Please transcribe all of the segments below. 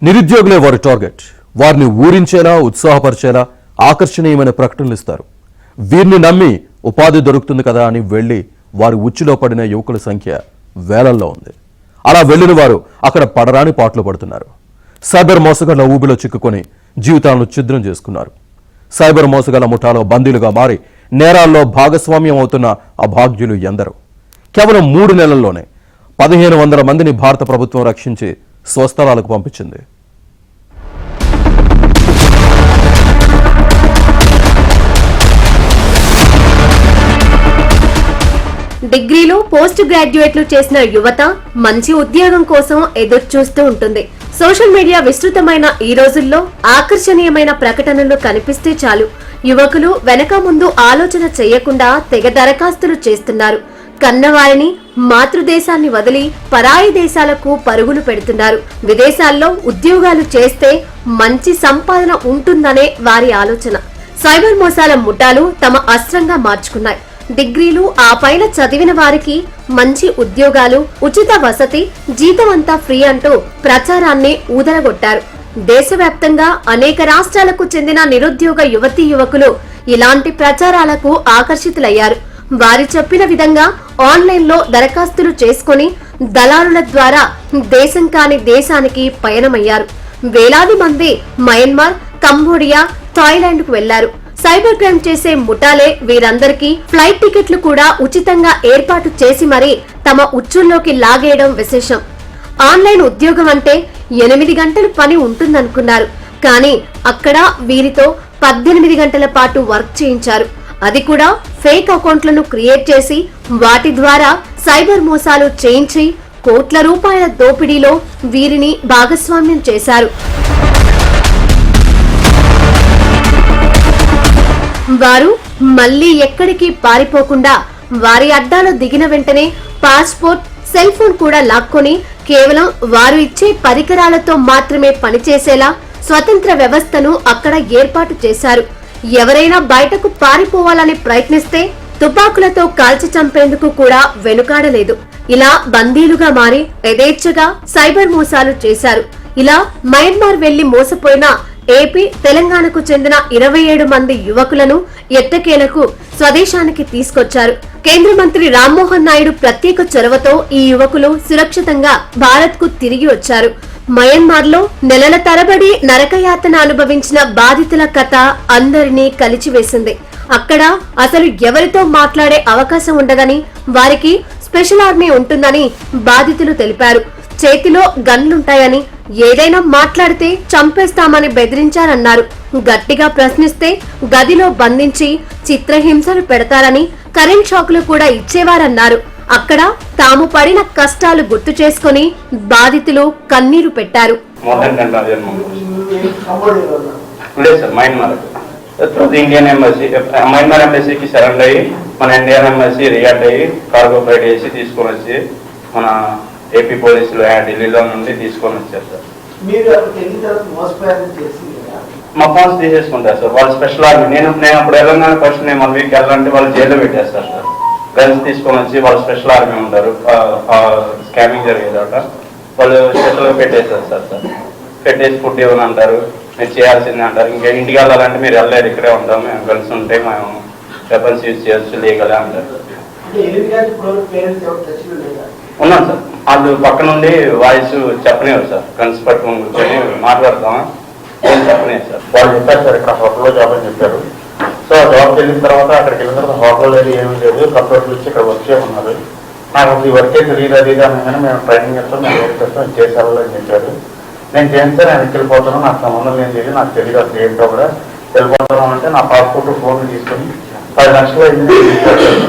నిరుద్యోగులే వారి టార్గెట్. వారిని ఊరించేలా, ఉత్సాహపరిచేలా ఆకర్షణీయమైన ప్రకటనలు ఇస్తారు. వీరిని నమ్మి ఉపాధి దొరుకుతుంది కదా అని వెళ్లి వారి ఉచ్చులో పడిన యువకుల సంఖ్య వేలల్లో ఉంది. అలా వెళ్లిన వారు అక్కడ పడరాని పాటలు పడుతున్నారు. సైబర్ మోసగాళ్ల ఊబిలో చిక్కుకొని జీవితాలను ఛిద్రం చేసుకున్నారు. సైబర్ మోసగాళ్ల ముఠాలో బందీలుగా మారి నేరాల్లో భాగస్వామ్యం అవుతున్న అభాగ్యులు ఎందరో. కేవలం 3 నెలల్లోనే 1500 మందిని భారత ప్రభుత్వం రక్షించి స్వస్థలాలకు పంపించింది. డిగ్రీలు, పోస్ట్ గ్రాడ్యుయేట్లు చేసిన యువత మంచి ఉద్యోగం కోసం ఎదురు చూస్తూ ఉంటుంది. సోషల్ మీడియా విస్తృతమైన ఈ రోజుల్లో ఆకర్షణీయమైన ప్రకటనలు కనిపిస్తే చాలు యువకులు వెనక ముందు ఆలోచన చేయకుండా తెగ దరఖాస్తులు చేస్తున్నారు. కన్నవారిని, మాతృదేశాన్ని వదిలి పరాయి దేశాలకు పరుగులు పెడుతున్నారు. విదేశాల్లో ఉద్యోగాలు చేస్తే మంచి సంపాదన ఉంటుందనే వారి ఆలోచన. సైబర్ మోసాల ముఠాలు తమ అస్త్రంగా మార్చుకున్నాయి. డిగ్రీలు ఆ పైన చదివిన వారికి మంచి ఉద్యోగాలు, ఉచిత వసతి, జీతం అంతా ఫ్రీ అంటూ ప్రచారాన్ని ఊదరగొట్టారు. దేశవ్యాప్తంగా అనేక రాష్ట్రాలకు చెందిన నిరుద్యోగ యువతీ యువకులు ఇలాంటి ప్రచారాలకు ఆకర్షితులయ్యారు. వారి చెప్పిన విధంగా ఆన్లైన్ లో దరఖాస్తులు చేసుకుని దళారుల ద్వారా దేశం కాని దేశానికి పయనమయ్యారు. వేలాది మంది మయన్మార్, కంబోడియా, థాయిలాండ్ కు వెళ్లారు. సైబర్ క్రైమ్ చేసే ముఠాలే వీరందరికీ ఫ్లైట్ టికెట్లు కూడా ఉచితంగా ఏర్పాటు చేసి మరీ తమ ఉచ్చుల్లోకి లాగేయడం విశేషం. ఆన్లైన్ ఉద్యోగం అంటే 8 గంటలు పని ఉంటుందనుకున్నారు. కానీ అక్కడ వీరితో 18 గంటల పాటు వర్క్ చేయించారు. అది కూడా ఫేక్ అకౌంట్లను క్రియేట్ చేసి వాటి ద్వారా సైబర్ మోసాలు చేయించి కోట్ల రూపాయల దోపిడీలో వీరిని భాగస్వామ్యం చేశారు. వారు మళ్లీ ఎక్కడికి పారిపోకుండా వారి అడ్డాలో దిగిన వెంటనే పాస్పోర్ట్, సెల్ ఫోన్ కూడా లాక్కొని కేవలం వారు ఇచ్చే పరికరాలతో మాత్రమే పనిచేసేలా స్వతంత్ర వ్యవస్థను అక్కడ ఏర్పాటు చేశారు. ఎవరైనా బయటకు పారిపోవాలని ప్రయత్నిస్తే తుపాకులతో కాల్చి చంపేందుకు కూడా వెనుకాడలేదు. ఇలా బందీలుగా మారి యథేచ్ఛగా సైబర్ మోసాలు చేశారు. ఇలా మయన్మార్ వెళ్లి మోసపోయిన ఏపీ, తెలంగాణకు చెందిన 27 మంది యువకులను ఎట్టకేలకు స్వదేశానికి తీసుకొచ్చారు. కేంద్ర మంత్రి రామ్మోహన్ నాయుడు ప్రత్యేక చొరవతో ఈ యువకులు సురక్షితంగా భారత్ కు తిరిగి వచ్చారు. మయన్మార్ లో నెలల తరబడి నరకయాతన అనుభవించిన బాధితుల కథ అందరినీ కలిచివేసింది. అక్కడ అసలు ఎవరితో మాట్లాడే అవకాశం ఉండదని, వారికి స్పెషల్ ఆర్మీ ఉంటుందని బాధితులు తెలిపారు. చేతిలో గన్లుంటాయని, ఏదైనా మాట్లాడితే చంపేస్తామని బెదిరించారన్నారు. గట్టిగా ప్రశ్నిస్తే గదిలో బంధించి చిత్రహింసలు పెడతారని, కరెంట్ షాకులు కూడా ఇచ్చేవారన్నారు. అక్కడ తాము పడిన కష్టాలు గుర్తు చేసుకుని బాధితులు కన్నీరు పెట్టారు. ఇండియన్ ఎంబసీ, మయన్మార్ ఎంబసీకి సరెండర్ అయ్యి మన ఇండియన్ ఎంబసీ రియాక్ట్ అయ్యి కార్గో ఫ్లైట్ చేసి తీసుకొని వచ్చి మన ఏపీ పోలీసులు ఢిల్లీలో నుండి తీసుకొని వచ్చారు సార్. మా ఫోన్స్ తీసేసుకుంటారు సార్. వాళ్ళు స్పెషల్ ఆర్మీ. నేను అప్పుడు వెళ్ళగానే ఫస్ట్ నేను 1 వీక్ వెళ్ళాలంటే వాళ్ళు జైల్లో పెట్టేస్తారు సార్. గన్స్ తీసుకొని వచ్చి వాళ్ళు స్పెషల్ ఆర్మీ ఉంటారు. స్కామింగ్ జరిగేదట వాళ్ళు స్పెషల్గా పెట్టేస్తారు సార్. పెట్టేసి ఫుడ్ ఇవ్వని అంటారు, మీరు చేయాల్సిందే అంటారు. ఇంకా ఇంటికి వెళ్ళాలంటే మీరు వెళ్ళలేరు, ఇక్కడే ఉంటాం, మేము గన్స్ ఉంటే మేము వెపన్స్ యూజ్ చేయొచ్చు లీగలే అంటారు. ఉన్నాం సార్. వాళ్ళు పక్క నుండి వాయిస్ చెప్పనేవారు సార్. గన్స్ పట్టుకొని కూర్చొని మాట్లాడతాం చెప్పలేదు సార్. వాళ్ళు చెప్పారు సార్ ఇక్కడ హోటల్లో జాబ్ అని చెప్పారు. సో జాబ్కి వెళ్ళిన తర్వాత అక్కడికి వెళ్ళిన తర్వాత హోటల్ లేదు, ఏమీ లేదు, కంప్యూటర్లు ఇచ్చి ఇక్కడ వర్క్ చేయమన్నారు. నాకు అసలు ఈ వర్కే తెలియదు, అది కానీ మేము ట్రైనింగ్ చేస్తాం, మేము వర్క్ చేస్తాం, చేసేవాళ్ళు అని చెప్పారు. నేను చేయను సార్, నేను వెళ్ళిపోతాను, నాకు సంబంధం ఏం తెలియదు, నాకు తెలియదు అసలు ఏంటో కూడా. వెళ్ళిపోతాను అంటే నా పాస్పోర్ట్, ఫోన్ తీసుకొని 10 లక్షలు అయింది.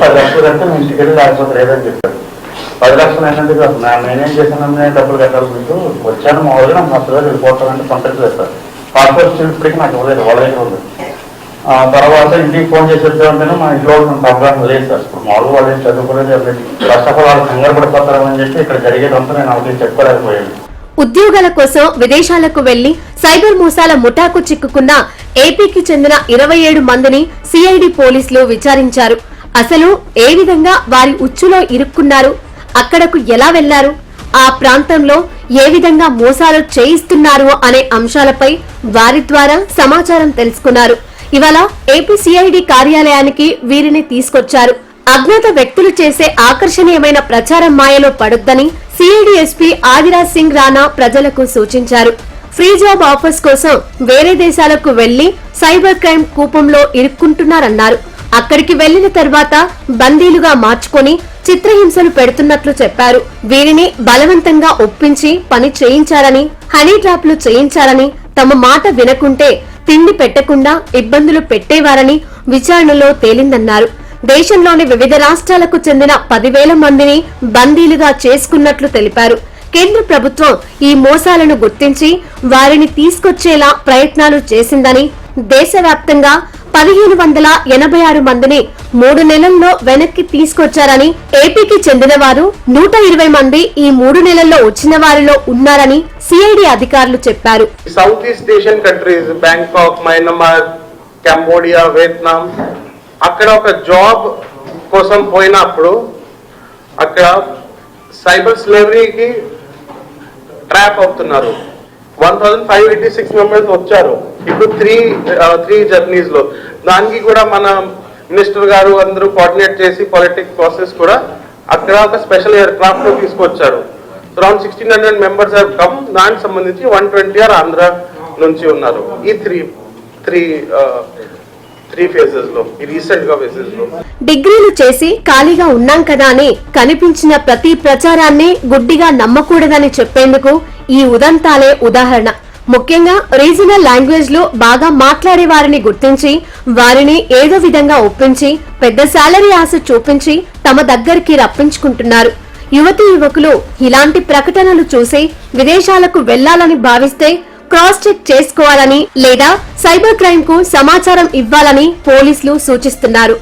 10 లక్షలు అంటే మీ ఇంటికి వెళ్ళి లేకపోతే లేదని చెప్పారు. 10 లక్షలు అయినందుకు అసలు నేనేం చేశాను, నేను డబ్బులు కట్టాలి, మీకు వచ్చాను మామూలుగా నాకు అసలు వెళ్ళిపోతానంటే పంపించలేదు సార్. పాస్పోర్ట్ ఇప్పటికీ నాకు ఇవ్వలేదు, వాళ్ళ దగ్గర ఉంది. తర్వాత ఇంటికి ఫోన్ చేసి వచ్చామంటేనే మా ఇంట్లో అంత అవగాహన లేదు సార్. ఇప్పుడు మామూలు వాళ్ళు ఏం చదువుకోలేదు, ఫస్ట్ ఆఫ్ ఆల్ వాళ్ళు కంగారు పడిపోతారని చెప్పి ఇక్కడ జరిగేదంతా నేను అవన్నీ చెప్పుకోలేకపోయాను. ఉద్యోగాల కోసం విదేశాలకు వెళ్లి సైబర్ మోసాల ముఠాకు చిక్కుకున్న ఏపీకి చెందిన 27 మందిని సిఐడి పోలీసులు విచారించారు. అసలు ఏ విధంగా వారి ఉచ్చులో ఇరుక్కున్నారు, అక్కడకు ఎలా వెళ్లారు, ఆ ప్రాంతంలో ఏ విధంగా మోసాలు చేయిస్తున్నారు అనే అంశాలపై వారి ద్వారా సమాచారం తెలుసుకున్నారు. ఇవాళ ఏపీ సిఐడి కార్యాలయానికి వీరిని తీసుకొచ్చారు. అజ్ఞాత వ్యక్తులు చేసే ఆకర్షణీయమైన ప్రచారం మాయలో పడొద్దని సిఐడి ఎస్పీ ఆదిరాజ్ సింగ్ రాణా ప్రజలకు సూచించారు. ఫ్రీ జాబ్ ఆఫర్స్ కోసం వేరే దేశాలకు వెళ్లి సైబర్ క్రైమ్ కూపంలో ఇరుక్కుంటున్నారన్నారు. అక్కడికి వెళ్లిన తర్వాత బందీలుగా మార్చుకొని చిత్రహింసలు పెడుతున్నట్లు చెప్పారు. వీరిని బలవంతంగా ఒప్పించి పని చేయించారని, హనీ ట్రాప్లు చేయించారని, తమ మాట వినకుంటే తిండి పెట్టకుండా ఇబ్బందులు పెట్టేవారని విచారణలో తేలిందన్నారు. దేశంలోని వివిధ రాష్ట్రాలకు చెందిన 10,000 మందిని బందీలుగా చేసుకున్నట్లు తెలిపారు. కేంద్ర ప్రభుత్వం ఈ మోసాలను గుర్తించి వారిని తీసుకొచ్చేలా ప్రయత్నాలు చేసిందని, దేశవ్యాప్తంగా 1,586 మందిని 3 నెలల్లో వెనక్కి తీసుకొచ్చారని, ఏపీకి చెందిన వారు 120 మంది ఈ 3 నెలల్లో వచ్చిన వారిలో ఉన్నారని సిఐడి అధికారులు చెప్పారు. South east Asian countries, Bangkok, Myanmar, Cambodia, Vietnam, అక్కడ ఒక జాబ్ కోసం పోయినప్పుడు అక్కడ సైబర్ స్లేవరీకి ట్రాప్ అవుతున్నారు. 1,586 మెంబర్స్ వచ్చారు ఇప్పుడు త్రీ జర్నీస్ లో. దానికి కూడా మన మినిస్టర్ గారు అందరూ కోఆర్డినేట్ చేసి పాలిటిక్ ప్రాసెస్ కూడా అక్కడ ఒక స్పెషల్ ఎయిర్ క్రాఫ్ట్ లో తీసుకొచ్చారు. Around 1,600 members have come. దానికి సంబంధించి 120 ఆంధ్ర నుంచి ఉన్నారు. ఈ త్రీ ఫేజెస్ లో, ఈ రీసెంట్ గా ఫేజెస్ లో. డిగ్రీలు చేసి ఖాళీగా ఉన్నాం కదా అని కనిపించిన ప్రతి ప్రచారాన్ని గుడ్డిగా నమ్మకూడదని చెప్పేందుకు ఈ ఉదంతాలే ఉదాహరణ. ముఖ్యంగా రీజనల్ లాంగ్వేజ్ లో బాగా మాట్లాడే వారిని గుర్తించి వారిని ఏదో విధంగా ఒప్పించి పెద్ద శాలరీ ఆశ చూపించి తమ దగ్గరికి రప్పించుకుంటున్నారు. యువతీ యువకులు ఇలాంటి ప్రకటనలు చూసి విదేశాలకు వెళ్లాలని భావిస్తే క్రాస్ చెక్ చేసుకోవాలని లేదా సైబర్ క్రైమ్ కు సమాచారం ఇవ్వాలని పోలీసులు సూచిస్తున్నారు.